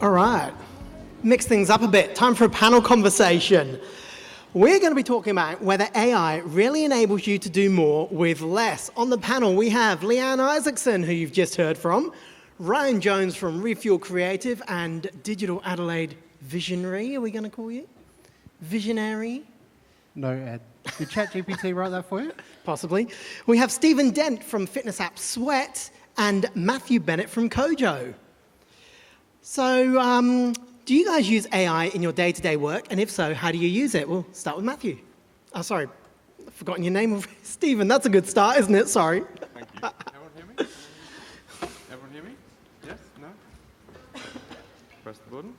All right, mix things up a bit. Time for a panel conversation. We're going to be talking about whether AI really enables you to do more with less. On the panel, we have Leanne Isaacson, who you've just heard from, Ryan Jones from Refuel Creative and Digital Adelaide Visionary, are we going to call you? Visionary? No, Ed. Did ChatGPT write that for you? Possibly. We have Stephen Dent from fitness app Sweat and Matthew Bennett from Kojo. So, do you guys use AI in your day-to-day work? And if so, how do you use it? We'll start with Matthew. Oh, sorry, I've forgotten your name. Stephen, that's a good start, isn't it? Sorry. Thank you. Everyone hear me? Everyone hear me? Yes? No? Press the button.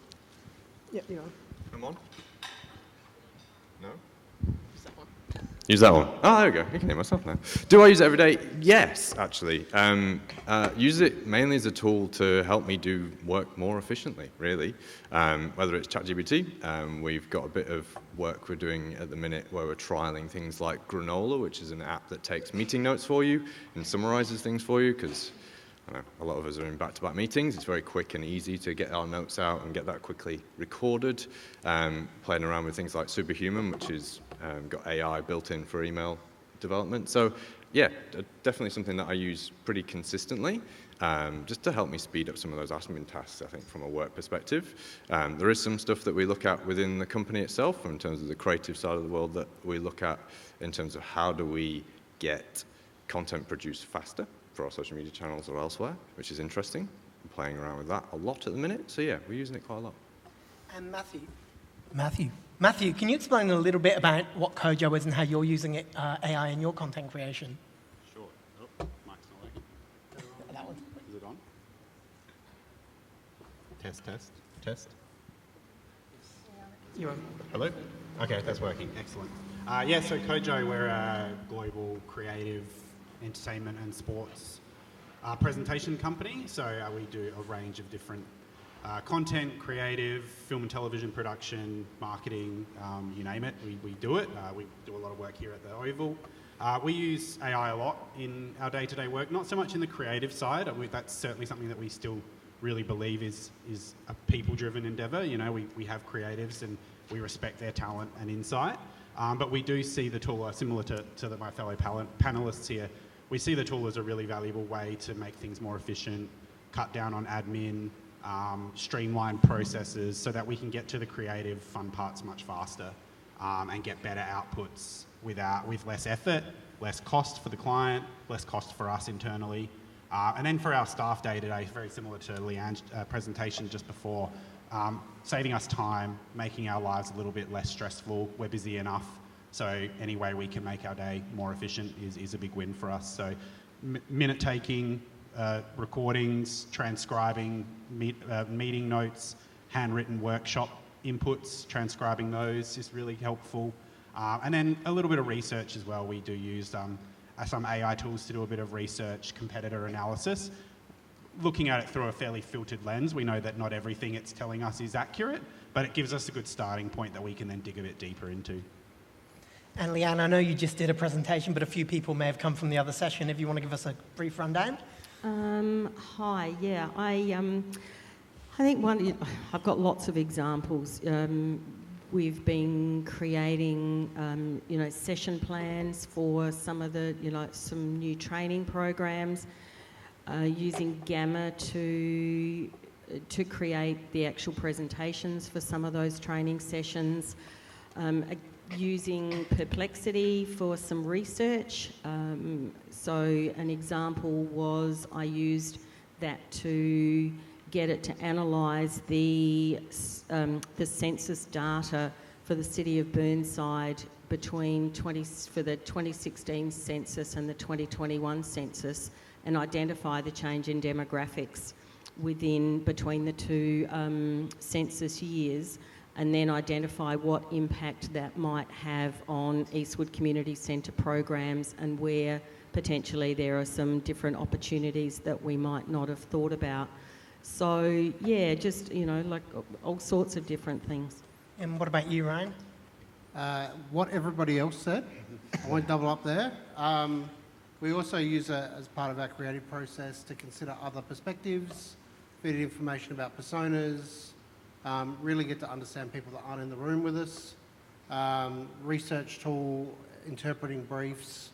Yep, you are. I'm on. No? Use that one. Use that one. Oh, there we go. I can hear myself now. Do I use it every day? Yes, actually. Use it mainly as a tool to help me do work more efficiently, really. Whether it's ChatGPT, we've got a bit of work we're doing at the minute where we're trialing things like Granola, which is an app that takes meeting notes for you and summarizes things for you, because I know a lot of us are in back-to-back meetings. It's very quick and easy to get our notes out and get that quickly recorded. Playing around with things like Superhuman, which is got AI built in for email development. So yeah, definitely something that I use pretty consistently, just to help me speed up some of those admin tasks, I think, from a work perspective. There is some stuff that we look at within the company itself in terms of the creative side of the world that we look at in terms of how do we get content produced faster for our social media channels or elsewhere, which is interesting. I'm playing around with that a lot at the minute. So yeah, we're using it quite a lot. And Matthew, can you explain a little bit about what Kojo is and how you're using it, AI in your content creation? Sure. Oh, mic's not working. That one. Is it on? Test. You're on. Hello? Okay, that's working. Excellent. Yeah, so Kojo, we're a global creative entertainment and sports presentation company. So we do a range of different content, creative, film and television production, marketing, you name it, we do it. We do a lot of work here at the Oval. We use AI a lot in our day-to-day work, not so much in the creative side. That's certainly something that we still really believe is a people-driven endeavour. You know, we have creatives and we respect their talent and insight. But we do see the tool, similar to my fellow panellists here, we see the tool as a really valuable way to make things more efficient, cut down on admin, streamline processes so that we can get to the creative fun parts much faster and get better outputs with less effort, less cost for the client, less cost for us internally. And then for our staff day-to-day, very similar to Leanne's presentation just before, saving us time, making our lives a little bit less stressful. We're busy enough, so any way we can make our day more efficient is a big win for us. So minute-taking, recordings, transcribing, meeting notes, handwritten workshop inputs, transcribing those is really helpful. And then a little bit of research as well. We do use some AI tools to do a bit of research, competitor analysis. Looking at it through a fairly filtered lens, we know that not everything it's telling us is accurate, but it gives us a good starting point that we can then dig a bit deeper into. And Leanne, I know you just did a presentation, but a few people may have come from the other session. If you want to give us a brief rundown. Hi, yeah. I think I've got lots of examples. We've been creating, session plans for some of the, some new training programs, using Gamma to create the actual presentations for some of those training sessions, using Perplexity for some research. So an example was I used that to get it to analyse the census data for the city of Burnside for the 2016 census and the 2021 census, and identify the change in demographics between the two census years, and then identify what impact that might have on Eastwood Community Centre programs and where potentially there are some different opportunities that we might not have thought about. So, yeah, just, like all sorts of different things. And what about you, Ryan? What everybody else said, I won't double up there. We also use it as part of our creative process to consider other perspectives feed it information about personas, really get to understand people that aren't in the room with us, research tool, interpreting briefs,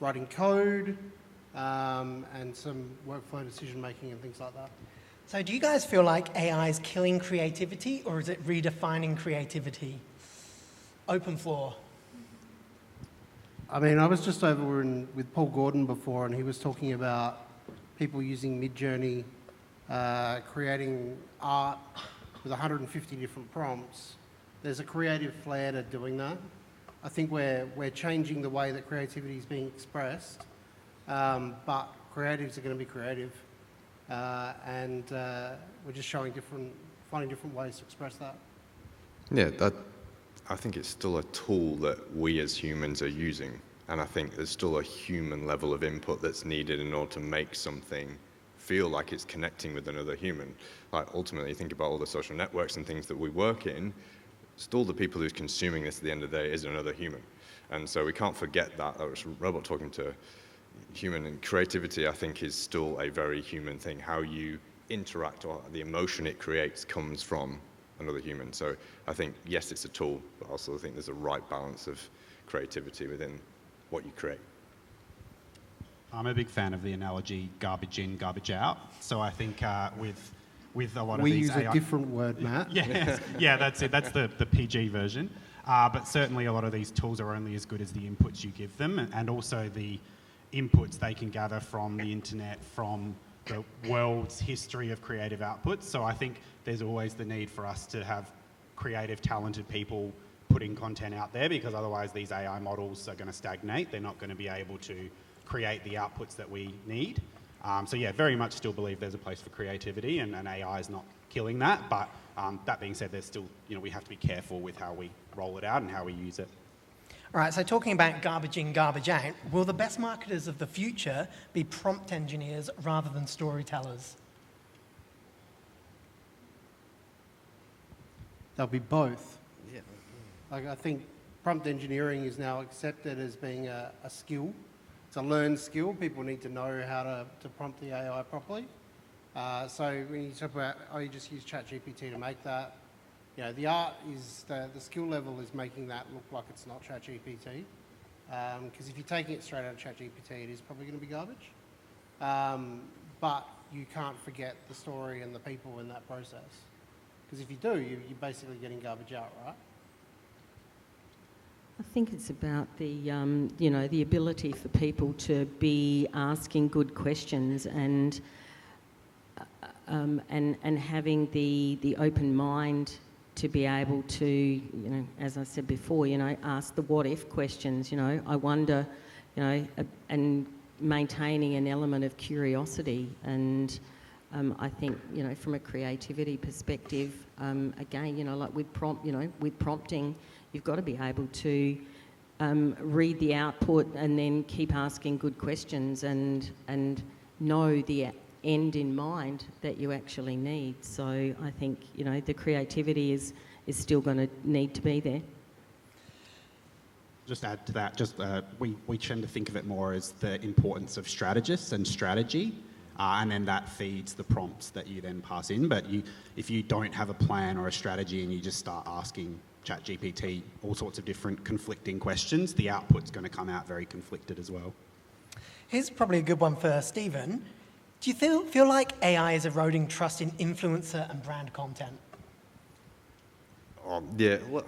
writing code, and some workflow decision making and things like that. So do you guys feel like AI is killing creativity, or is it redefining creativity? Open floor. I mean, I was just over with Paul Gordon before, and he was talking about people using Midjourney, creating art with 150 different prompts. There's a creative flair to doing that. I think we're changing the way that creativity is being expressed, but creatives are going to be creative, and we're just finding different ways to express that. Yeah, I think it's still a tool that we as humans are using, and I think there's still a human level of input that's needed in order to make something feel like it's connecting with another human. Like ultimately, think about all the social networks and things that we work in, still the people who's consuming this at the end of the day is another human. And so we can't forget that. It's a robot talking to human, and creativity, I think, is still a very human thing. How you interact or the emotion it creates comes from another human. So I think, yes, it's a tool, but also I think there's a right balance of creativity within what you create. I'm a big fan of the analogy garbage in, garbage out. So I think with a lot of we these use AI... a different word, Matt. Yeah, that's it. That's the PG version. But certainly a lot of these tools are only as good as the inputs you give them, and also the inputs they can gather from the internet, from the world's history of creative outputs. So I think there's always the need for us to have creative, talented people putting content out there, because otherwise these AI models are going to stagnate. They're not going to be able to create the outputs that we need. So yeah, very much still believe there's a place for creativity, and AI is not killing that. But that being said, there's still, we have to be careful with how we roll it out and how we use it. All right, so talking about garbage in, garbage out, will the best marketers of the future be prompt engineers rather than storytellers? They'll be both. Yeah. Like, I think prompt engineering is now accepted as being a skill. It's a learned skill. People need to know how to prompt the AI properly. So when you talk about, you just use ChatGPT to make that, the art is, the skill level is making that look like it's not ChatGPT. Because if you're taking it straight out of ChatGPT, it is probably going to be garbage. But you can't forget the story and the people in that process. Because if you do, you're basically getting garbage out, right? I think it's about the ability for people to be asking good questions and having the open mind to be able to, as I said before, ask the what if questions. I wonder, and maintaining an element of curiosity. And I think, from a creativity perspective, again, like with prompting, you've got to be able to read the output and then keep asking good questions and know the end in mind that you actually need. So I think, the creativity is still going to need to be there. Just add to that, we tend to think of it more as the importance of strategists and strategy, and then that feeds the prompts that you then pass in. But if you don't have a plan or a strategy and you just start asking ChatGPT all sorts of different conflicting questions, the output's going to come out very conflicted as well. Here's probably a good one for Stephen. Do you feel like AI is eroding trust in influencer and brand content? Yeah, well,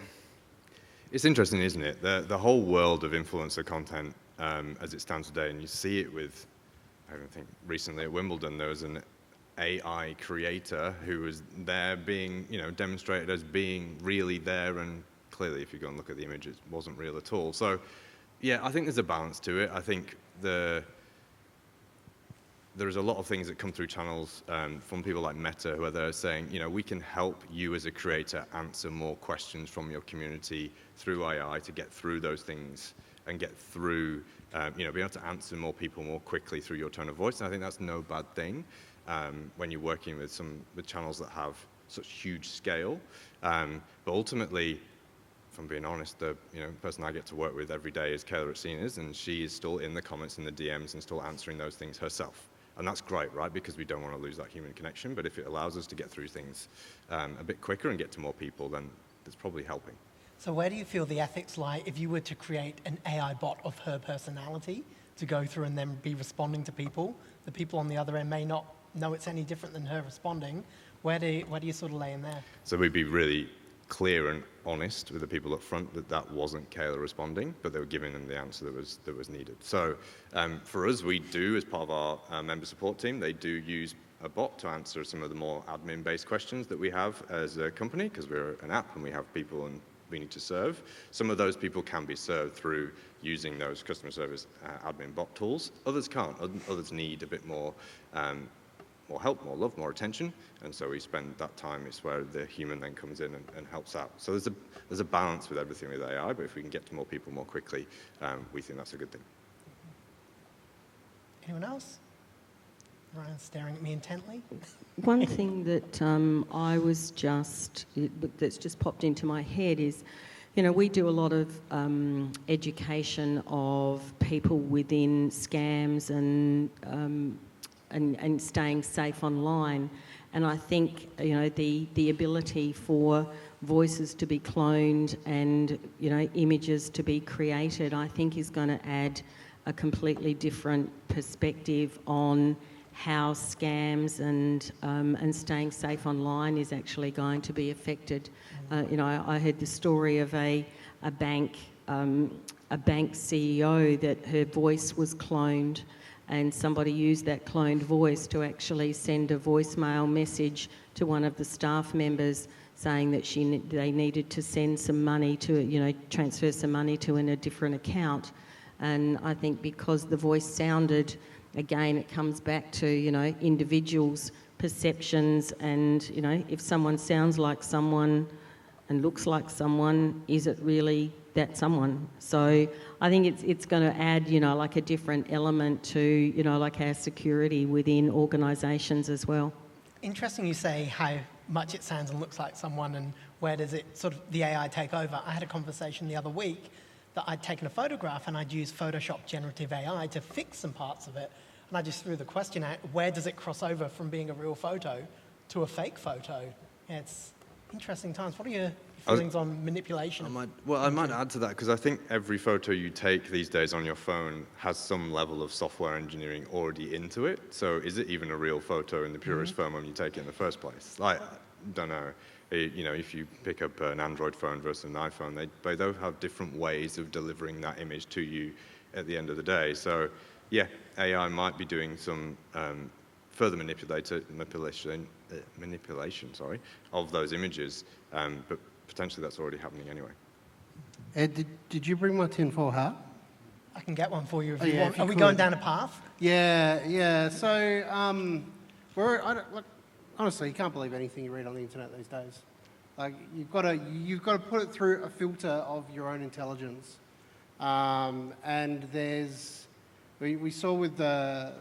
it's interesting, isn't it? The whole world of influencer content as it stands today, and you see it with, I think recently at Wimbledon, there was an AI creator who was there being, demonstrated as being really there, and clearly if you go and look at the image, it wasn't real at all. So, yeah, I think there's a balance to it. I think there's a lot of things that come through channels from people like Meta, where they're saying, we can help you as a creator answer more questions from your community through AI to get through those things and get through, be able to answer more people more quickly through your tone of voice. And I think that's no bad thing when you're working with channels that have such huge scale. But ultimately, if I'm being honest, the person I get to work with every day is Kayla Ratsinas, and she is still in the comments and the DMs and still answering those things herself. And that's great, right? Because we don't want to lose that human connection. But if it allows us to get through things a bit quicker and get to more people, then it's probably helping. So where do you feel the ethics lie if you were to create an AI bot of her personality to go through and then be responding to people? The people on the other end may not know it's any different than her responding. Where do you sort of lay in there? So we'd be really clear and honest with the people up front that that wasn't Kayla responding, but they were giving them the answer that was needed. So for us, we do, as part of our member support team, they do use a bot to answer some of the more admin-based questions that we have as a company, because we're an app and we have people and we need to serve. Some of those people can be served through using those customer service admin bot tools. Others can't. Others need a bit more help, more love, more attention, and so we spend that time. It's where the human then comes in and helps out. So there's a balance with everything with AI, but if we can get to more people more quickly, we think that's a good thing. Anyone else? Ryan's staring at me intently. One thing that that's just popped into my head is, we do a lot of education of people within scams and staying safe online. And I think, the ability for voices to be cloned and, images to be created, I think is going to add a completely different perspective on how scams and staying safe online is actually going to be affected. I heard the story of a bank CEO that her voice was cloned, and somebody used that cloned voice to actually send a voicemail message to one of the staff members saying that they needed to send some money to, transfer some money to in a different account. And I think because the voice sounded, again, it comes back to, individuals' perceptions and, if someone sounds like someone and looks like someone, is it really that someone? So I think it's going to add, like a different element to, like our security within organisations as well. Interesting you say how much it sounds and looks like someone and where does it sort of the AI take over. I had a conversation the other week that I'd taken a photograph and I'd used Photoshop generative AI to fix some parts of it. And I just threw the question out, where does it cross over from being a real photo to a fake photo? Yeah, it's interesting times. What are your feelings on manipulation? I might add to that, because I think every photo you take these days on your phone has some level of software engineering already into it. So is it even a real photo in the purest form when you take it in the first place? Like, don't know. If you pick up an Android phone versus an iPhone, they both have different ways of delivering that image to you at the end of the day. So, yeah, AI might be doing some further manipulation of those images, but potentially that's already happening anyway. Ed, did you bring my tinfoil hat? I can get one for you if you want. Are we going down a path? Yeah. So, honestly, you can't believe anything you read on the internet these days. Like, you've got to put it through a filter of your own intelligence. And we saw with the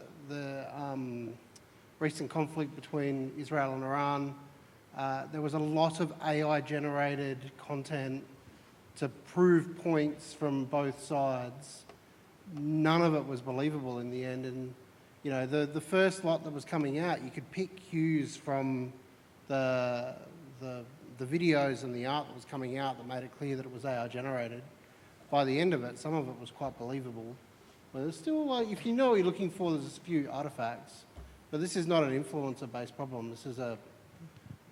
recent conflict between Israel and Iran, there was a lot of AI-generated content to prove points from both sides. None of it was believable in the end, and the first lot that was coming out, you could pick cues from the videos and the art that was coming out that made it clear that it was AI-generated. By the end of it, some of it was quite believable. But there's still, if you know what you're looking for, there's a few artifacts. But this is not an influencer-based problem. This is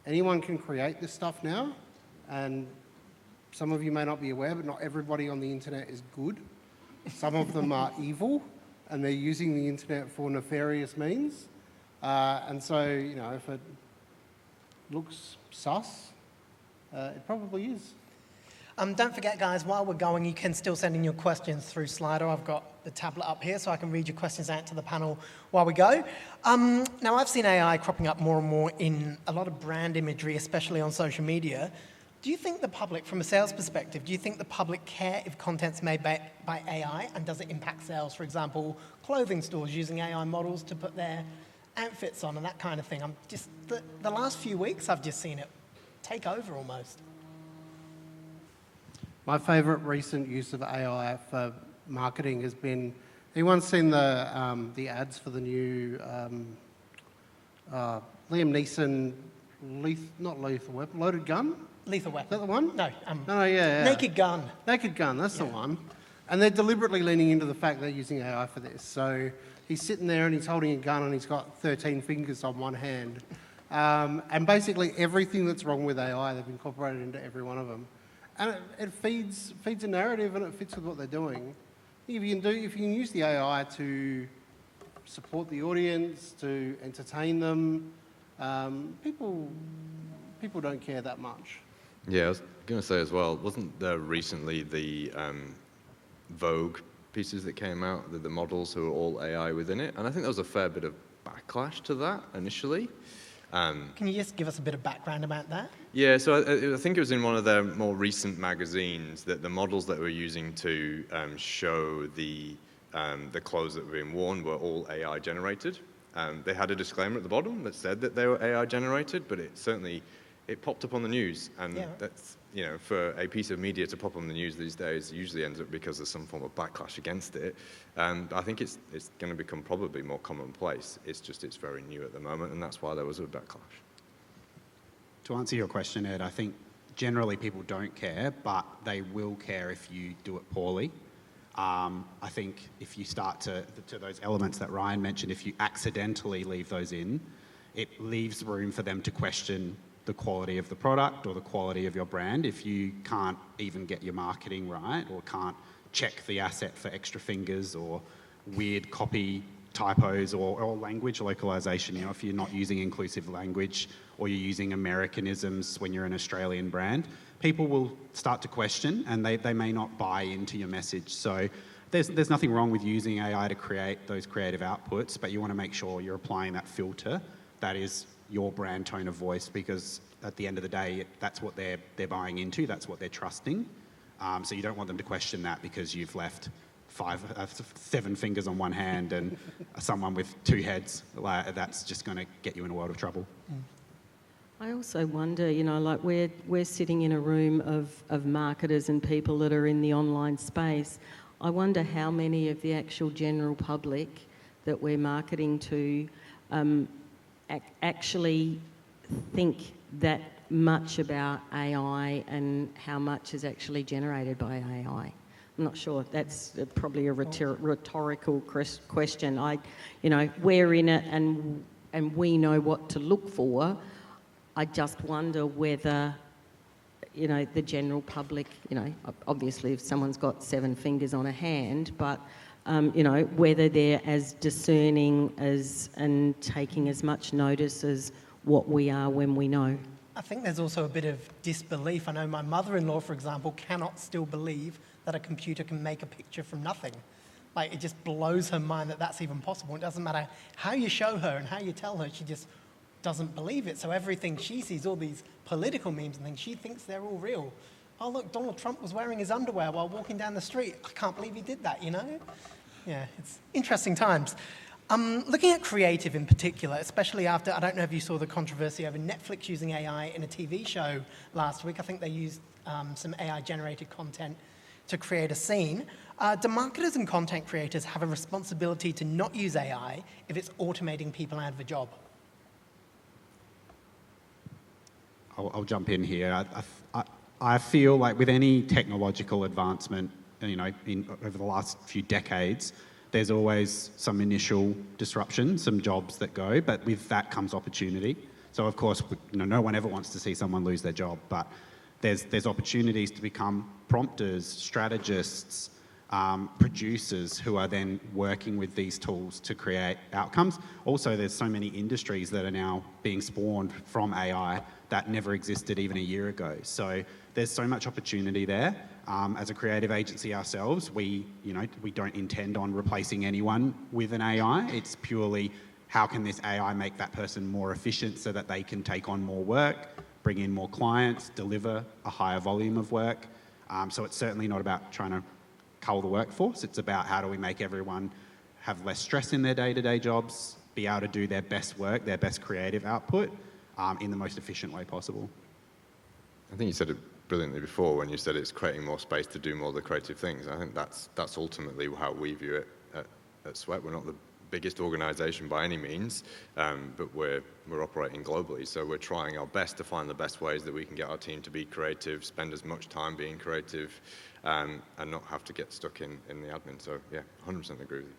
anyone can create this stuff now, and some of you may not be aware, but not everybody on the internet is good. Some of them are evil, and they're using the internet for nefarious means. And so, if it looks sus, it probably is. Don't forget, guys, while we're going, you can still send in your questions through Slido. I've got the tablet up here so I can read your questions out to the panel while we go. Now, I've seen AI cropping up more and more in a lot of brand imagery, especially on social media. Do you think the public, from a sales perspective, do you think the public care if content's made by AI, and does it impact sales? For example, clothing stores using AI models to put their outfits on and that kind of thing. The last few weeks, I've just seen it take over almost. My favourite recent use of AI for marketing has been Anyone's seen the ads for the new Liam Neeson, not Lethal Weapon, Loaded Gun? Lethal Is Weapon. that the one? No, No, yeah. Naked Gun. Naked Gun, that's the one. And they're deliberately leaning into the fact they're using AI for this. So he's sitting there and he's holding a gun and he's got 13 fingers on one hand. And basically everything that's wrong with AI, they've incorporated into every one of them. And it feeds a narrative and it fits with what they're doing. If you can use the AI to support the audience, to entertain them, people don't care that much. Yeah, I was going to say as well, wasn't there recently the Vogue pieces that came out, the models who were all AI within it? And I think there was a fair bit of backlash to that initially. Can you just give us a bit of background about that? Yeah, so I think it was in one of their more recent magazines that the models that they were using to show the clothes that were being worn were all AI generated. They had a disclaimer at the bottom that said that they were AI generated, but it popped up on the news, and that's, for a piece of media to pop on the news these days usually ends up because there's some form of backlash against it. I think it's going to become probably more commonplace. It's very new at the moment, and that's why there was a backlash. To answer your question, Ed, I think generally people don't care, but they will care if you do it poorly. I think if you start to those elements that Ryan mentioned, if you accidentally leave those in, it leaves room for them to question the quality of the product or the quality of your brand. If you can't even get your marketing right or can't check the asset for extra fingers or weird copy typos or language localization, if you're not using inclusive language or you're using Americanisms when you're an Australian brand, people will start to question and they may not buy into your message. So there's nothing wrong with using AI to create those creative outputs, but you want to make sure you're applying that filter that is your brand tone of voice, because at the end of the day, that's what they're buying into, that's what they're trusting. So you don't want them to question that because you've left 7 fingers on one hand and someone with 2 heads. That's just going to get you in a world of trouble. I also wonder, like we're sitting in a room of marketers and people that are in the online space. I wonder how many of the actual general public that we're marketing to actually think that much about AI and how much is actually generated by AI. I'm not sure. That's probably a rhetorical question. We're in it and we know what to look for. I just wonder whether, the general public, obviously if someone's got 7 fingers on a hand, but whether they're as discerning and taking as much notice as what we are when we know. I think there's also a bit of disbelief. I know my mother-in-law, for example, cannot still believe that a computer can make a picture from nothing. Like, it just blows her mind that that's even possible. It doesn't matter how you show her and how you tell her, she just doesn't believe it. So everything she sees, all these political memes and things, she thinks they're all real. Oh, look, Donald Trump was wearing his underwear while walking down the street. I can't believe he did that, Yeah, it's interesting times. Looking at creative in particular, especially after, I don't know if you saw the controversy over Netflix using AI in a TV show last week. I think they used some AI-generated content to create a scene. Do marketers and content creators have a responsibility to not use AI if it's automating people out of a job? I'll jump in here. I feel like with any technological advancement, over the last few decades, there's always some initial disruption, some jobs that go, but with that comes opportunity. So of course, no one ever wants to see someone lose their job, but there's opportunities to become prompters, strategists, producers who are then working with these tools to create outcomes. Also, there's so many industries that are now being spawned from AI that never existed even a year ago. So there's so much opportunity there. As a creative agency ourselves, we don't intend on replacing anyone with an AI. It's purely how can this AI make that person more efficient so that they can take on more work, bring in more clients, deliver a higher volume of work. So it's certainly not about trying to cull the workforce. It's about how do we make everyone have less stress in their day-to-day jobs, be able to do their best work, their best creative output in the most efficient way possible. I think you said it brilliantly before when you said it's creating more space to do more of the creative things. I think that's ultimately how we view it at Sweat. We're not the biggest organization by any means, but we're operating globally. So we're trying our best to find the best ways that we can get our team to be creative, spend as much time being creative, and not have to get stuck in the admin. So yeah, 100% agree with you.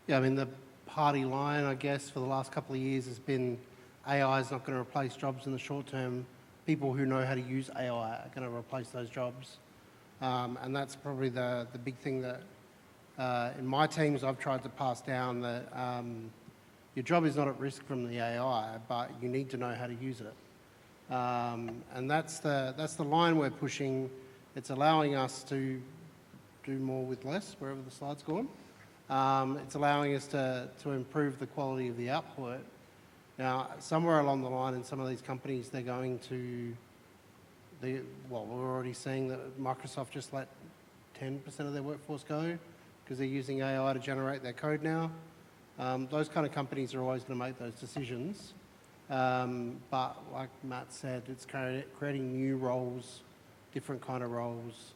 Yeah, I mean, the party line, I guess, for the last couple of years has been AI is not going to replace jobs in the short term. People who know how to use AI are going to replace those jobs. And that's probably the big thing that in my teams I've tried to pass down, that your job is not at risk from the AI, but you need to know how to use it. And that's the line we're pushing. It's allowing us to do more with less, wherever the slide's gone. It's allowing us to improve the quality of the output. Now, somewhere along the line in some of these companies, they're going to, we're already seeing that Microsoft just let 10% of their workforce go because they're using AI to generate their code now. Those kind of companies are always going to make those decisions. But like Matt said, it's creating new roles, different kind of roles,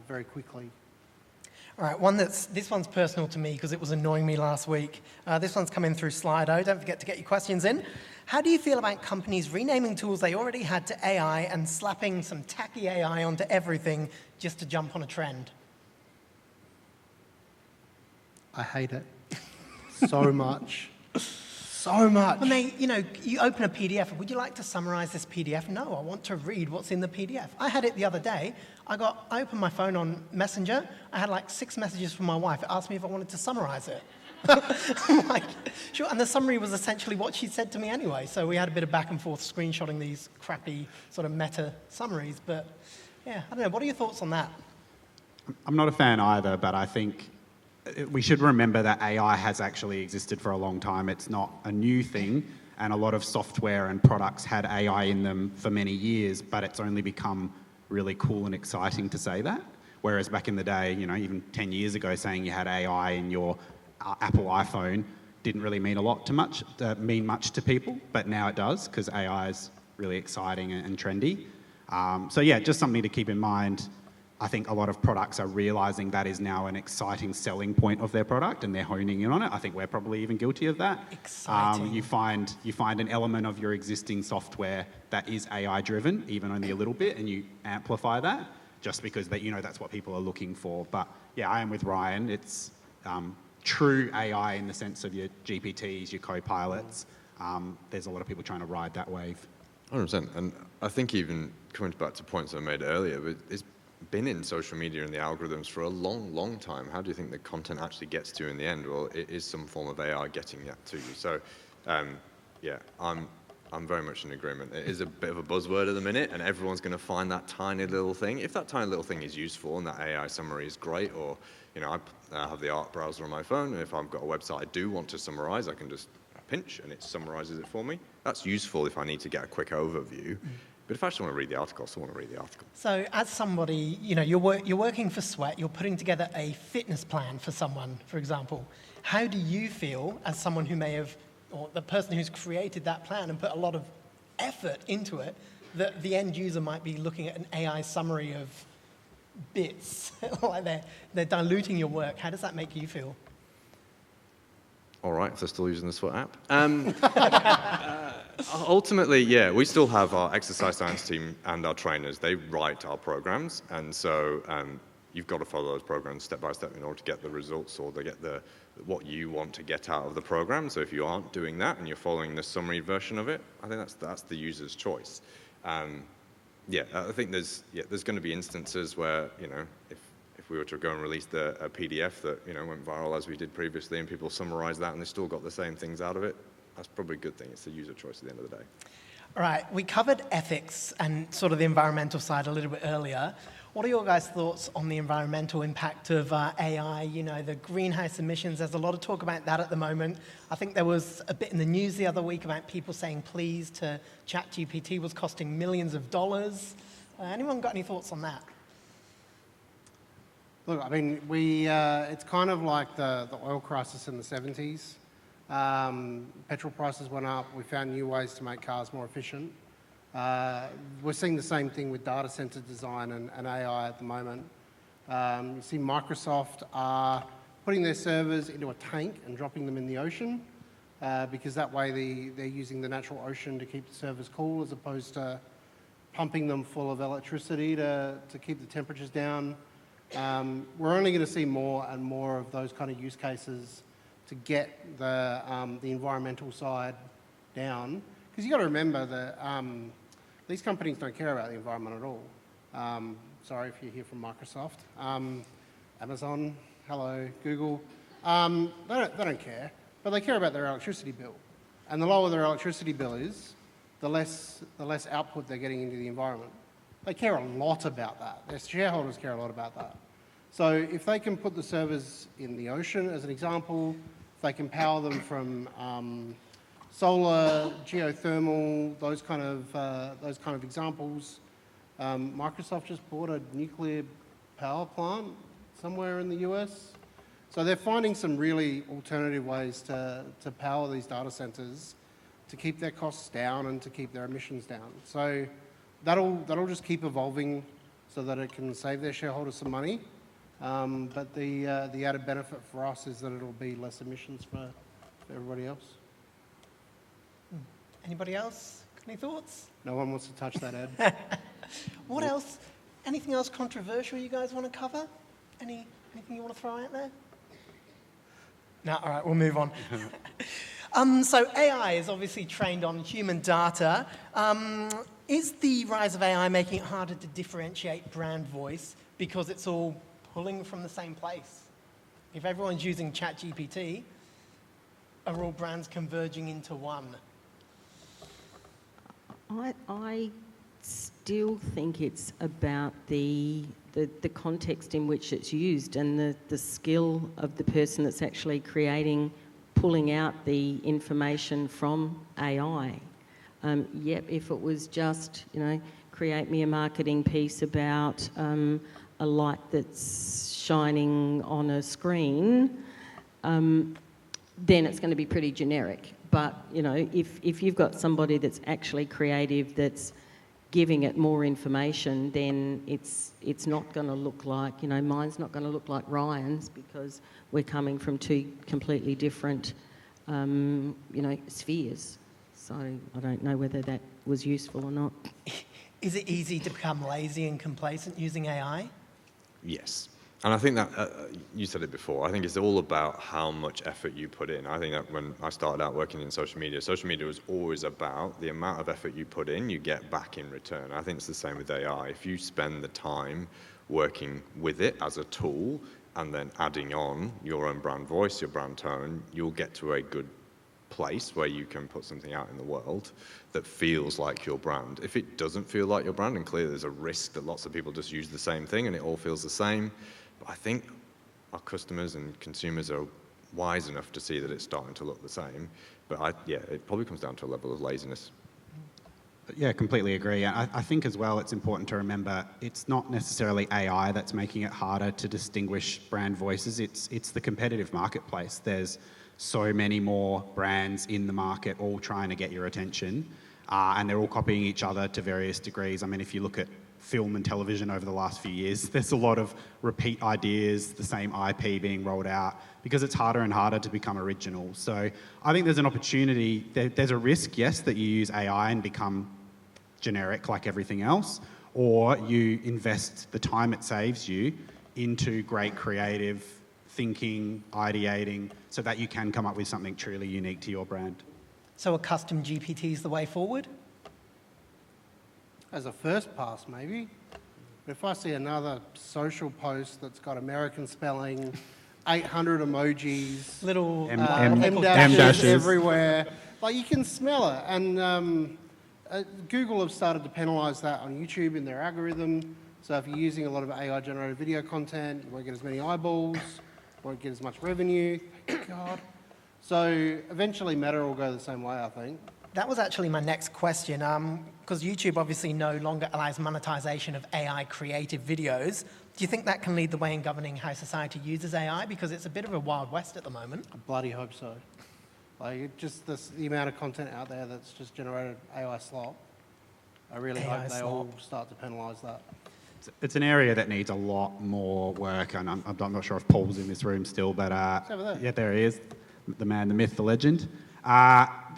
very quickly. All right, this one's personal to me because it was annoying me last week. This one's coming through Slido. Don't forget to get your questions in. How do you feel about companies renaming tools they already had to AI and slapping some tacky AI onto everything just to jump on a trend? I hate it so much. So much. When you open a PDF, would you like to summarize this PDF? No, I want to read what's in the PDF. I had it the other day. I opened my phone on Messenger. I had like 6 messages from my wife. It asked me if I wanted to summarize it. I'm like, sure. And the summary was essentially what she said to me anyway. So we had a bit of back and forth screenshotting these crappy sort of meta summaries. But yeah, I don't know. What are your thoughts on that? I'm not a fan either, but I think we should remember that AI has actually existed for a long time. It's not a new thing, and a lot of software and products had AI in them for many years, but it's only become really cool and exciting to say that. Whereas back in the day, even 10 years ago, saying you had AI in your Apple iPhone didn't really mean much to people, but now it does because AI is really exciting and trendy. So yeah, just something to keep in mind. I think a lot of products are realizing that is now an exciting selling point of their product, and they're honing in on it. I think we're probably even guilty of that. Exciting. You find an element of your existing software that is AI driven, even only a little bit, and you amplify that just because that's what people are looking for. But yeah, I am with Ryan. It's true AI in the sense of your GPTs, your co-pilots. There's a lot of people trying to ride that wave. 100%. And I think even coming back to points I made earlier, but it's been in social media and the algorithms for a long, long time. How do you think the content actually gets to you in the end? Well, it is some form of AI getting that to you. So, yeah, I'm very much in agreement. It is a bit of a buzzword at the minute, and everyone's going to find that tiny little thing. If that tiny little thing is useful and that AI summary is great, or I have the art browser on my phone, and if I've got a website I do want to summarize, I can just pinch and it summarizes it for me. That's useful if I need to get a quick overview. But if I just want to read the article, I still want to read the article. So as somebody, you're working for Sweat, you're putting together a fitness plan for someone, for example. How do you feel as someone who may have, or the person who's created that plan and put a lot of effort into it, that the end user might be looking at an AI summary of bits, like they're diluting your work? How does that make you feel? All right, if they're still using the Sweat app. Ultimately, yeah, we still have our exercise science team and our trainers. They write our programs, and so you've got to follow those programs step by step in order to get the results or to get what you want to get out of the program. So if you aren't doing that and you're following the summary version of it, I think that's the user's choice. Yeah, I think there's going to be instances where if we were to go and release a PDF that went viral as we did previously, and people summarize that and they still got the same things out of it, that's probably a good thing. It's the user choice at the end of the day. All right, we covered ethics and sort of the environmental side a little bit earlier. What are your guys' thoughts on the environmental impact of AI? The greenhouse emissions, there's a lot of talk about that at the moment. I think there was a bit in the news the other week about people saying please to ChatGPT was costing millions of dollars. Anyone got any thoughts on that? Look, I mean, it's kind of like the oil crisis in the 70s. Petrol prices went up. We found new ways to make cars more efficient. We're seeing the same thing with data center design and AI at the moment. You see Microsoft are putting their servers into a tank and dropping them in the ocean, because that way they're using the natural ocean to keep the servers cool, as opposed to pumping them full of electricity to keep the temperatures down. We're only going to see more and more of those kind of use cases to get the environmental side down. Because you've got to remember that these companies don't care about the environment at all. Sorry if you hear from Microsoft. Amazon, hello, Google. They don't care, but they care about their electricity bill. And the lower their electricity bill is, the less output they're getting into the environment. They care a lot about that. Their shareholders care a lot about that. So if they can put the servers in the ocean, as an example, if they can power them from solar, geothermal, those kind of examples. Microsoft just bought a nuclear power plant somewhere in the US. So they're finding some really alternative ways to power these data centers to keep their costs down and to keep their emissions down. So that'll just keep evolving so that it can save their shareholders some money. But the added benefit for us is that it'll be less emissions for everybody else. Anybody else? Any thoughts? No one wants to touch that, Ed. What else? Anything else controversial you guys want to cover? Anything you want to throw out there? No, all right, we'll move on. So AI is obviously trained on human data. Is the rise of AI making it harder to differentiate brand voice because it's all pulling from the same place? If everyone's using ChatGPT, are all brands converging into one? I still think it's about the context in which it's used and the skill of the person that's actually pulling out the information from AI. If it was just, create me a marketing piece about a light that's shining on a screen, then it's going to be pretty generic. But, if you've got somebody that's actually creative, that's giving it more information, then it's not going to look like, mine's not going to look like Ryan's, because we're coming from two completely different, spheres. So I don't know whether that was useful or not. Is it easy to become lazy and complacent using AI? Yes. And I think that, you said it before, I think it's all about how much effort you put in. I think that when I started out working in social media was always about the amount of effort you put in, you get back in return. I think it's the same with AI. If you spend the time working with it as a tool and then adding on your own brand voice, your brand tone, you'll get to a good place where you can put something out in the world that feels like your brand. If it doesn't feel like your brand, and clearly there's a risk that lots of people just use the same thing and it all feels the same, but I think our customers and consumers are wise enough to see that it's starting to look the same. But it probably comes down to a level of laziness. Yeah, completely agree. I think as well it's important to remember it's not necessarily AI that's making it harder to distinguish brand voices. It's the competitive marketplace. There's so many more brands in the market all trying to get your attention, and they're all copying each other to various degrees. I mean, if you look at film and television over the last few years, there's a lot of repeat ideas, the same IP being rolled out, because it's harder and harder to become original. So I think there's an opportunity, there's a risk, yes, that you use AI and become generic like everything else, or you invest the time it saves you into great creative thinking, ideating, so that you can come up with something truly unique to your brand. So a custom GPT is the way forward? As a first pass, maybe. But if I see another social post that's got American spelling, 800 emojis, Little M dashes everywhere, like you can smell it. And Google have started to penalise that on YouTube in their algorithm. So if you're using a lot of AI-generated video content, you won't get as many eyeballs, won't get as much revenue. Thank God. So eventually Meta will go the same way, I think. That was actually my next question, because YouTube obviously no longer allows monetization of AI creative videos. Do you think that can lead the way in governing how society uses AI? Because it's a bit of a wild west at the moment. I bloody hope so. Like, just the amount of content out there that's just generated AI slop. I really hope they all start to penalise that. It's an area that needs a lot more work, and I'm not sure if Paul's in this room still, but over there. yeah, there he is, the man, the myth, the legend.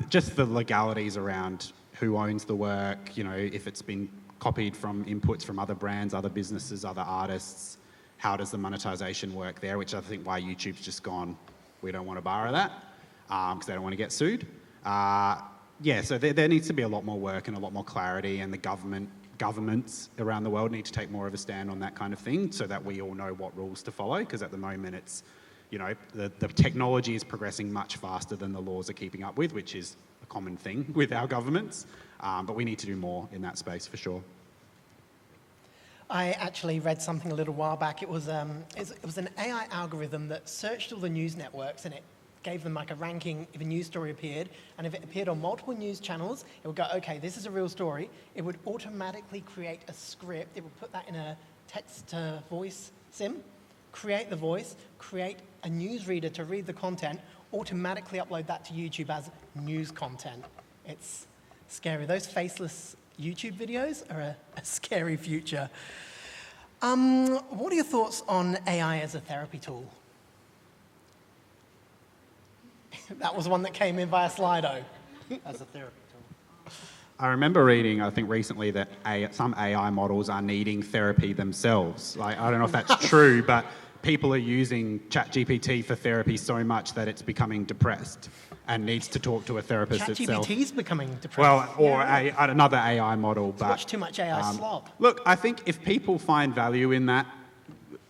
Just the legalities around who owns the work, you know, if it's been copied from inputs from other brands, other businesses, other artists, how does the monetization work there, which I think why YouTube's just gone, we don't want to borrow that, because they don't want to get sued. Yeah, so there needs to be a lot more work and a lot more clarity, and the governments around the world need to take more of a stand on that kind of thing so that we all know what rules to follow, because at the moment it's, you know, the technology is progressing much faster than the laws are keeping up with, which is a common thing with our governments, but we need to do more in that space for sure. I actually read something a little while back. It was an AI algorithm that searched all the news networks, and it gave them like a ranking if a news story appeared, and if it appeared on multiple news channels, it would go, okay, this is a real story. It would automatically create a script. It would put that in a text-to-voice sim, create the voice, create a newsreader to read the content, automatically upload that to YouTube as news content. It's scary. Those faceless YouTube videos are a scary future. What are your thoughts on AI as a therapy tool? That was one that came in via Slido. As a therapy tool. I remember reading, I think recently, that some AI models are needing therapy themselves. Like, I don't know if that's true, but people are using ChatGPT for therapy so much that it's becoming depressed and needs to talk to a therapist itself. ChatGPT's becoming depressed. Well, or another AI model. It's watched too much AI slop. Look, I think if people find value in that,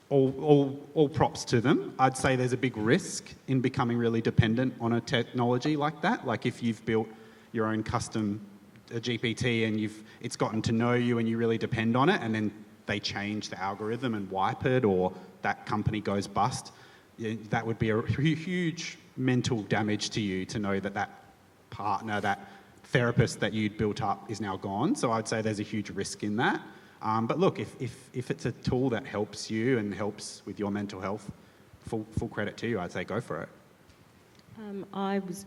all props to them. I'd say there's a big risk in becoming really dependent on a technology like that. Like if you've built your own custom GPT and it's gotten to know you and you really depend on it, and then they change the algorithm and wipe it, or that company goes bust, that would be a huge mental damage to you to know that that partner, that therapist that you'd built up is now gone. So I'd say there's a huge risk in that. But look, if it's a tool that helps you and helps with your mental health, full credit to you. I'd say go for it. I was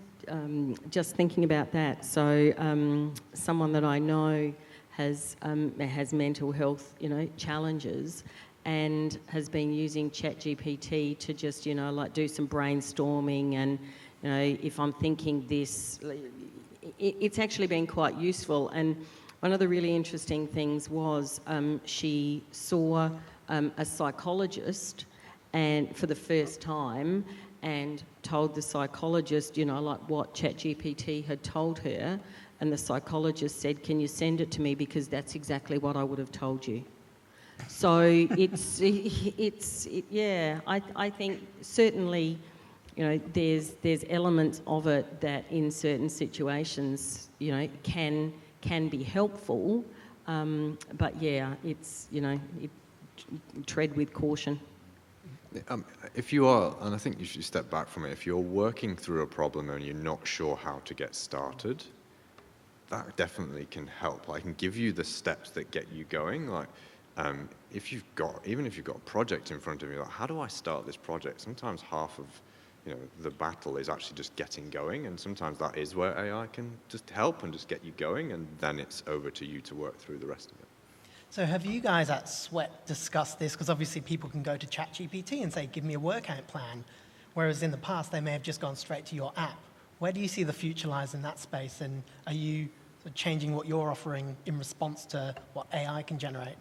just thinking about that. So someone that I know has mental health, challenges, and has been using ChatGPT to just, like do some brainstorming, and if I'm thinking this, it's actually been quite useful. And one of the really interesting things was she saw a psychologist and for the first time, and told the psychologist, like what ChatGPT had told her, and the psychologist said, "Can you send it to me, because that's exactly what I would have told you." So I think certainly, there's elements of it that in certain situations, can be helpful, but yeah, it's, tread with caution. If you are, and I think you should step back from it, if you're working through a problem and you're not sure how to get started, that definitely can help. I can give you the steps that get you going. Like, even if you've got a project in front of you, like, how do I start this project? Sometimes half of the battle is actually just getting going, and sometimes that is where AI can just help and just get you going, and then it's over to you to work through the rest of it. So have you guys at Sweat discussed this? Because obviously people can go to ChatGPT and say, give me a workout plan, whereas in the past they may have just gone straight to your app. Where do you see the future lies in that space, and are you sort of changing what you're offering in response to what AI can generate?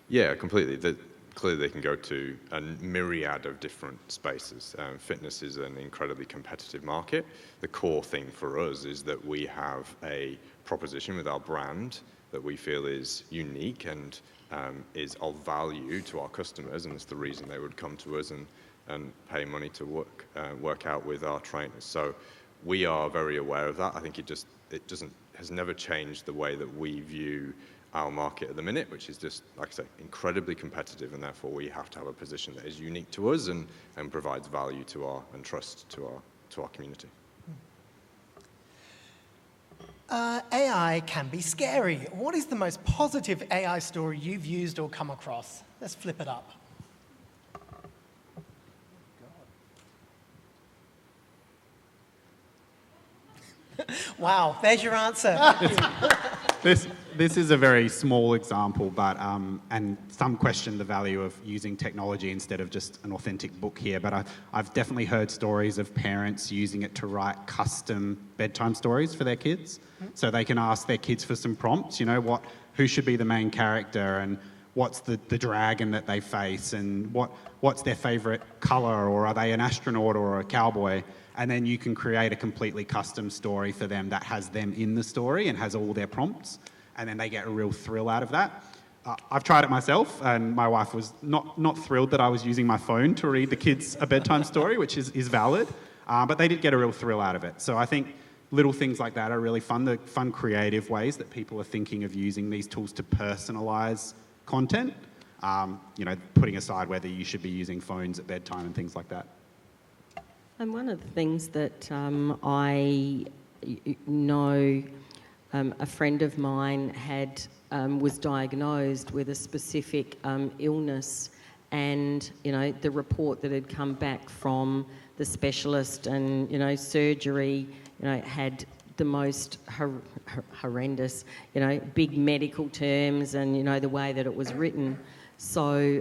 Yeah, completely. Clearly they can go to a myriad of different spaces. Fitness is an incredibly competitive market. The core thing for us is that we have a proposition with our brand that we feel is unique and is of value to our customers, and it's the reason they would come to us and pay money to work out with our trainers. So we are very aware of that. I think has never changed the way that we view our market at the minute, which is just, like I say, incredibly competitive, and therefore we have to have a position that is unique to us and provides value and trust to our community. AI can be scary. What is the most positive AI story you've used or come across? Let's flip it up. Wow, there's your answer. this is a very small example, but and some question the value of using technology instead of just an authentic book here. But I've definitely heard stories of parents using it to write custom bedtime stories for their kids, so they can ask their kids for some prompts. You know, who should be the main character, and what's the dragon that they face, and what's their favourite colour, or are they an astronaut or a cowboy? And then you can create a completely custom story for them that has them in the story and has all their prompts, and then they get a real thrill out of that. I've tried it myself, and my wife was not thrilled that I was using my phone to read the kids a bedtime story, which is valid, but they did get a real thrill out of it. So I think little things like that are really fun, the fun creative ways that people are thinking of using these tools to personalise content, you know, putting aside whether you should be using phones at bedtime and things like that. And one of the things that I know a friend of mine was diagnosed with a specific illness, and you know the report that had come back from the specialist and you know surgery, you know, had the most horrendous, you know, big medical terms, and you know the way that it was written. So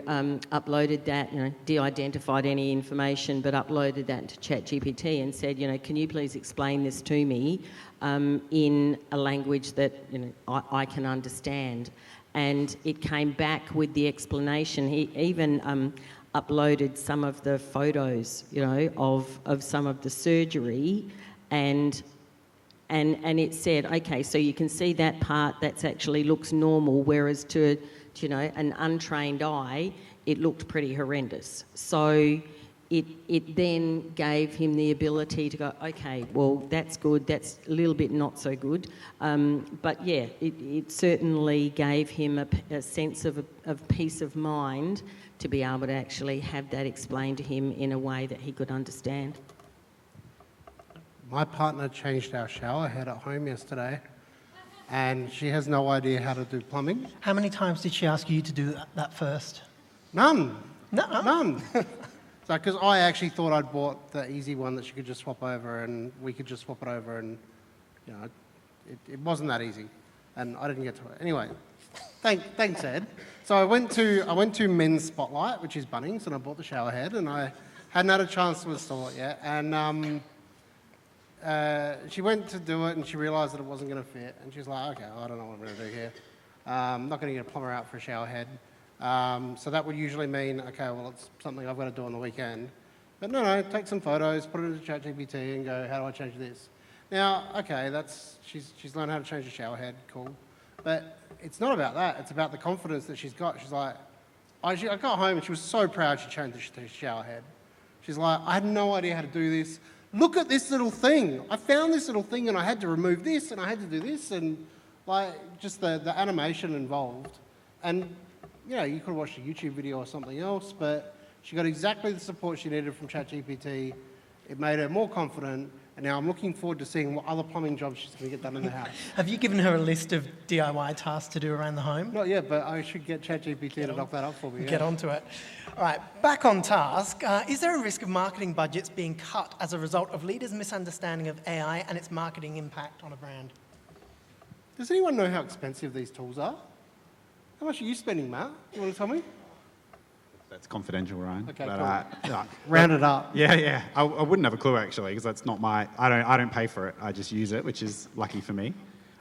uploaded that, you know, de-identified any information, but uploaded that to ChatGPT and said, you know, can you please explain this to me in a language that, you know, I can understand. And it came back with the explanation. He even uploaded some of the photos, you know, of some of the surgery, and it said, okay, so you can see that part that's actually looks normal, whereas to you know, an untrained eye, it looked pretty horrendous. So it then gave him the ability to go, okay, well, that's good, that's a little bit not so good. But yeah, it certainly gave him a sense of peace of mind to be able to actually have that explained to him in a way that he could understand. My partner changed our shower head at home yesterday, and she has no idea how to do plumbing. How many times did she ask you to do that first? None. No. None. So, because I actually thought I'd bought the easy one that she could just swap over, and we could just swap it over, and you know, it wasn't that easy, and I didn't get to it. Anyway, thanks, Ed. So I went to Men's Spotlight, which is Bunnings, and I bought the shower head, and I hadn't had a chance to install it yet, and she went to do it and she realised that it wasn't going to fit, and she's like, okay, I don't know what I'm going to do here. I'm not going to get a plumber out for a shower head. So that would usually mean, okay, well, it's something I've got to do on the weekend. But no, take some photos, put it into ChatGPT and go, how do I change this? Now, okay, she's learned how to change a shower head, cool. But it's not about that, it's about the confidence that she's got. She's like, I got home and she was so proud she changed the shower head. She's like, I had no idea how to do this. Look at this little thing. I found this little thing and I had to remove this and I had to do this, and like just the animation involved. And you know, you could have watched a YouTube video or something else, but she got exactly the support she needed from ChatGPT. It made her more confident, and now I'm looking forward to seeing what other plumbing jobs she's going to get done in the house. Have you given her a list of DIY tasks to do around the home? Not yet, but I should get ChatGPT to knock that up for me. Get onto it. All right, back on task. Is there a risk of marketing budgets being cut as a result of leaders' misunderstanding of AI and its marketing impact on a brand? Does anyone know how expensive these tools are? How much are you spending, Matt? You want to tell me? That's confidential, Ryan. Okay, but, cool. Round it up. Yeah. I wouldn't have a clue actually, because that's not my. I don't pay for it. I just use it, which is lucky for me.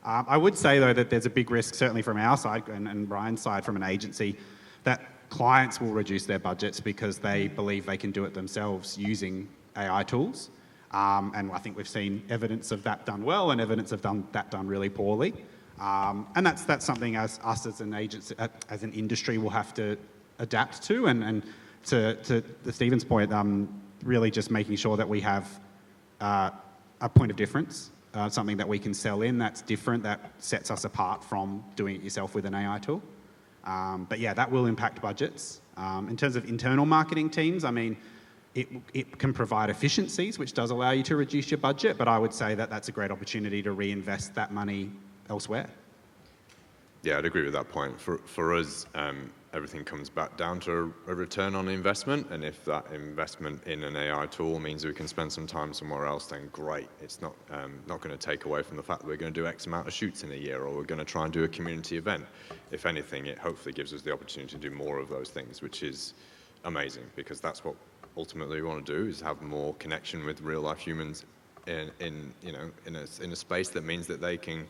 I would say though that there's a big risk, certainly from our side and Ryan's side, from an agency, that clients will reduce their budgets because they believe they can do it themselves using AI tools. And I think we've seen evidence of that done well and evidence of that done really poorly. And that's something as an agency, as an industry, will have to adapt to. And to Stephen's point, really just making sure that we have a point of difference, something that we can sell in that's different, that sets us apart from doing it yourself with an AI tool. But yeah, that will impact budgets. In terms of internal marketing teams, I mean, it can provide efficiencies, which does allow you to reduce your budget, but I would say that that's a great opportunity to reinvest that money elsewhere. Yeah, I'd agree with that point. For us, everything comes back down to a return on investment, and if that investment in an AI tool means we can spend some time somewhere else, then great. It's not going to take away from the fact that we're going to do X amount of shoots in a year, or we're going to try and do a community event. If anything, it hopefully gives us the opportunity to do more of those things, which is amazing, because that's what ultimately we want to do, is have more connection with real life humans in a space that means that they can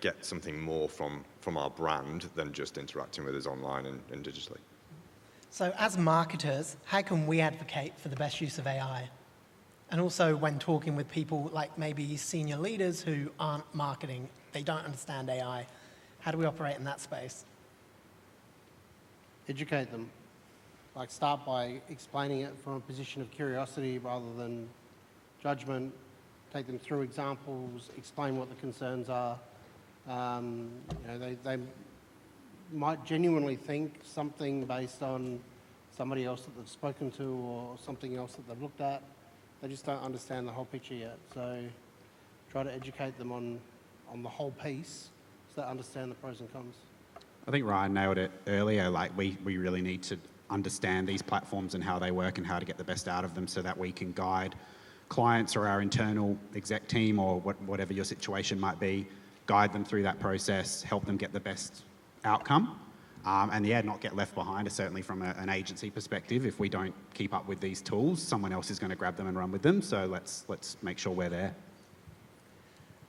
get something more from our brand than just interacting with us online and digitally. So as marketers, how can we advocate for the best use of AI? And also when talking with people like maybe senior leaders who aren't marketing, they don't understand AI, how do we operate in that space? Educate them. Like, start by explaining it from a position of curiosity rather than judgment. Take them through examples, explain what the concerns are. They might genuinely think something based on somebody else that they've spoken to or something else that they've looked at. They just don't understand the whole picture yet. So try to educate them on the whole piece so they understand the pros and cons. I think Ryan nailed it earlier. Like, we really need to understand these platforms and how they work and how to get the best out of them, so that we can guide clients or our internal exec team, or whatever your situation might be, guide them through that process, help them get the best outcome, and not get left behind. Certainly from an agency perspective, if we don't keep up with these tools, someone else is going to grab them and run with them. So let's make sure we're there.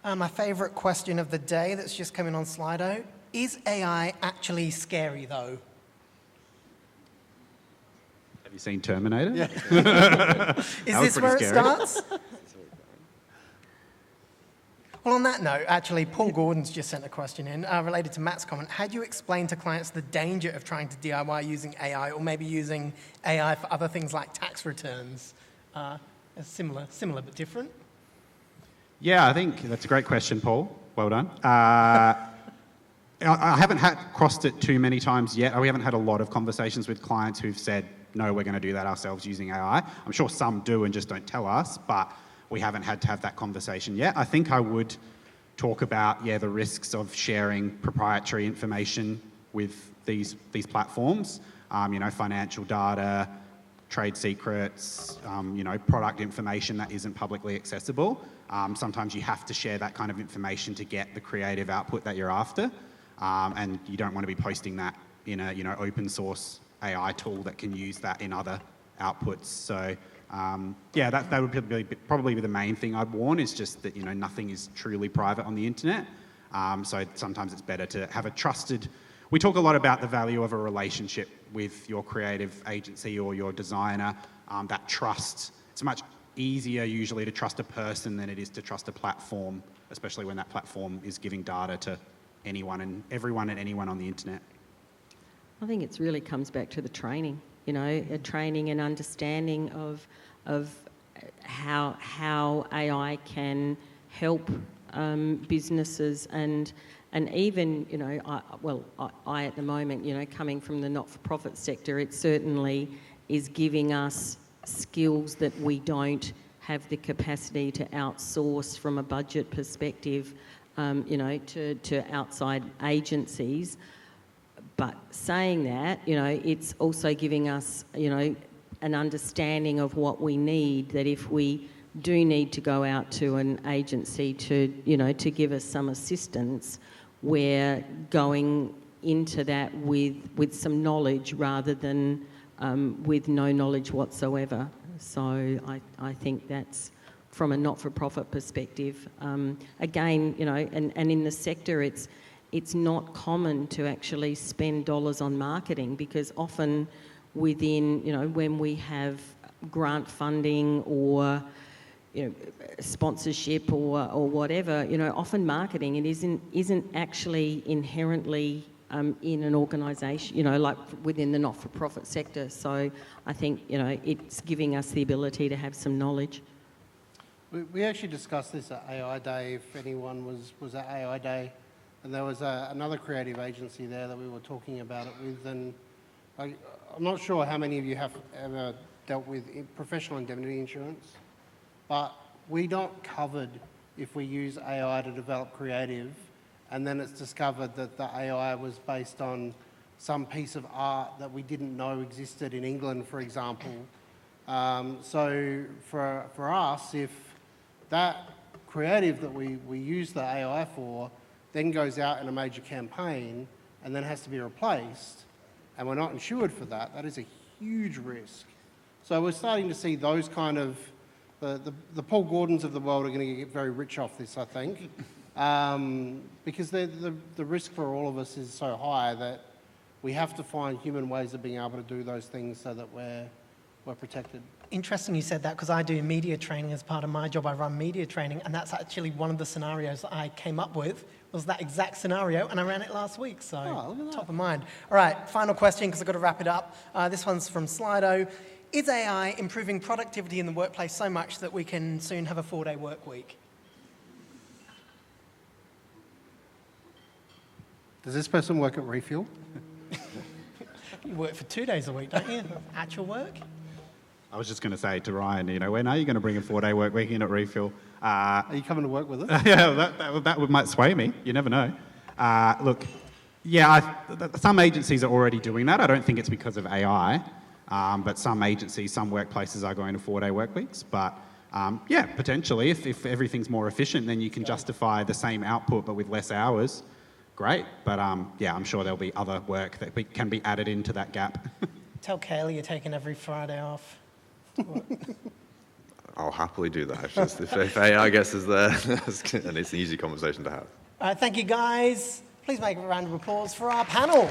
My favourite question of the day that's just coming on Slido: is AI actually scary though? Have you seen Terminator? Yeah. Is was this where pretty it scary. starts? Well, on that note, actually, Paul Gordon's just sent a question in related to Matt's comment. How do you explain to clients the danger of trying to DIY using AI, or maybe using AI for other things like tax returns? Similar but different? Yeah, I think that's a great question, Paul. Well done. I haven't crossed it too many times yet. We haven't had a lot of conversations with clients who've said, no, we're going to do that ourselves using AI. I'm sure some do and just don't tell us, but we haven't had to have that conversation yet. I think I would talk about, the risks of sharing proprietary information with these platforms, financial data, trade secrets, product information that isn't publicly accessible. Sometimes you have to share that kind of information to get the creative output that you're after, and you don't want to be posting that in a open source AI tool that can use that in other outputs. So that would probably be the main thing I'd warn, is just that nothing is truly private on the internet. So sometimes it's better to have a trusted. We talk a lot about the value of a relationship with your creative agency or your designer. That trust. It's much easier usually to trust a person than it is to trust a platform, especially when that platform is giving data to anyone and everyone and anyone on the internet. I think it really comes back to the training, a training and understanding of how AI can help businesses and even, I at the moment, coming from the not-for-profit sector, it certainly is giving us skills that we don't have the capacity to outsource from a budget perspective, to outside agencies. But saying that, it's also giving us, an understanding of what we need, that if we do need to go out to an agency to give us some assistance, we're going into that with some knowledge rather than with no knowledge whatsoever. So I think that's, from a not-for-profit perspective, again, and in the sector, it's not common to actually spend dollars on marketing, because often within, when we have grant funding or sponsorship or whatever, often marketing, it isn't actually inherently in an organisation, like within the not-for-profit sector. So I think, it's giving us the ability to have some knowledge. We actually discussed this at AI Day, if anyone was at AI Day, and there was another creative agency there that we were talking about it with, and I'm not sure how many of you have ever dealt with professional indemnity insurance, but we not covered if we use AI to develop creative, and then it's discovered that the AI was based on some piece of art that we didn't know existed in England, for example. So for us, if that creative that we use the AI for then goes out in a major campaign and then has to be replaced, and we're not insured for that, that is a huge risk. So we're starting to see those kind of, the Paul Gordons of the world are going to get very rich off this, I think, because the risk for all of us is so high that we have to find human ways of being able to do those things so that we're protected. Interesting you said that, because I do media training as part of my job. I run media training, and that's actually one of the scenarios that I came up with, was that exact scenario, and I ran it last week, so look at that. top of mind. All right, final question, because I've got to wrap it up. This one's from Slido. Is AI improving productivity in the workplace so much that we can soon have a 4-day work week? Does this person work at Refuel? You work for 2 days a week, don't you? Actual work? I was just going to say to Ryan, when are you going to bring a 4-day work week in at Refuel? Are you coming to work with us? Yeah, that might sway me. You never know. Look, yeah, some agencies are already doing that. I don't think it's because of AI, but some agencies, some workplaces are going to 4-day work weeks. But yeah, potentially, if everything's more efficient, then you can justify the same output but with less hours. Great. But yeah, I'm sure there'll be other work that can be added into that gap. Tell Kaylee you're taking every Friday off. I'll happily do that. If AI gets us there, and it's an easy conversation to have. Thank you, guys. Please make a round of applause for our panel.